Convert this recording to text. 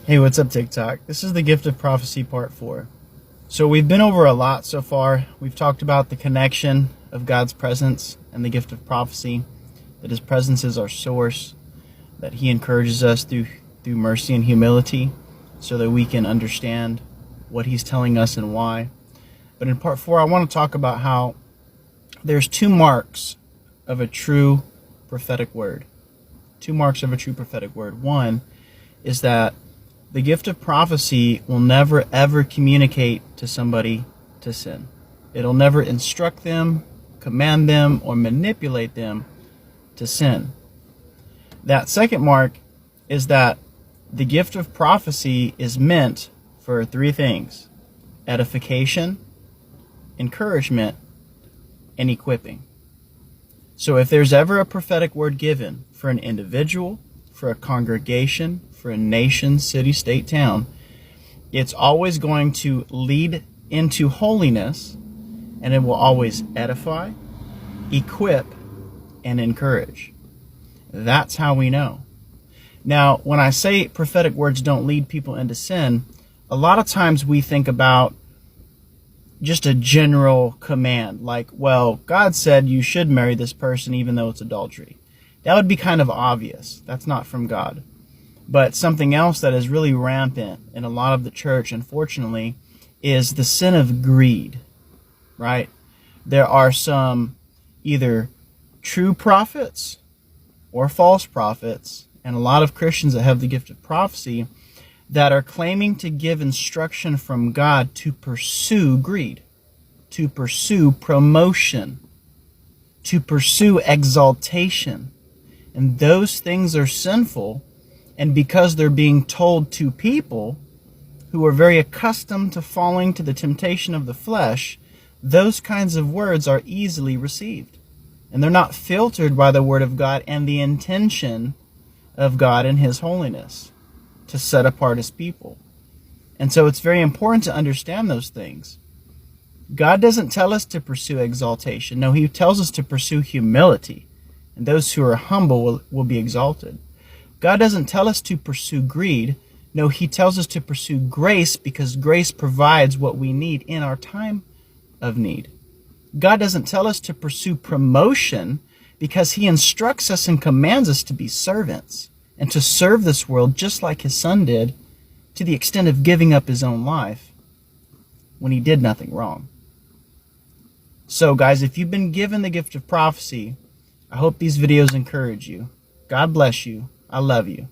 Hey, what's up, TikTok? This is the gift of prophecy part 4. So we've been over a lot so far. We've talked about the connection of God's presence and the gift of prophecy, that his presence is our source, that he encourages us through mercy and humility so that we can understand what he's telling us and why. But in part 4, I want to talk about how there's 2 marks of a true prophetic word. 2 marks of a true prophetic word. One is that the gift of prophecy will never ever communicate to somebody to sin. It'll never instruct them, command them, or manipulate them to sin. That second mark is that the gift of prophecy is meant for 3 things: edification, encouragement, and equipping. So if there's ever a prophetic word given for an individual, for a congregation, for a nation, city, state, town, it's always going to lead into holiness, and it will always edify, equip, and encourage. That's how we know. Now, when I say prophetic words don't lead people into sin, a lot of times we think about just a general command, like, well, God said you should marry this person even though it's adultery. That would be kind of obvious. That's not from God. But something else that is really rampant in a lot of the church, unfortunately, is the sin of greed, right? There are some either true prophets or false prophets, and a lot of Christians that have the gift of prophecy that are claiming to give instruction from God to pursue greed, to pursue promotion, to pursue exaltation. And those things are sinful. And because they're being told to people who are very accustomed to falling to the temptation of the flesh, those kinds of words are easily received. And they're not filtered by the Word of God and the intention of God and his holiness to set apart his people. And so it's very important to understand those things. God doesn't tell us to pursue exaltation. No, he tells us to pursue humility. And those who are humble will be exalted. God doesn't tell us to pursue greed. No, he tells us to pursue grace, because grace provides what we need in our time of need. God doesn't tell us to pursue promotion, because he instructs us and commands us to be servants and to serve this world just like his son did, to the extent of giving up his own life when he did nothing wrong. So guys, if you've been given the gift of prophecy, I hope these videos encourage you. God bless you. I love you.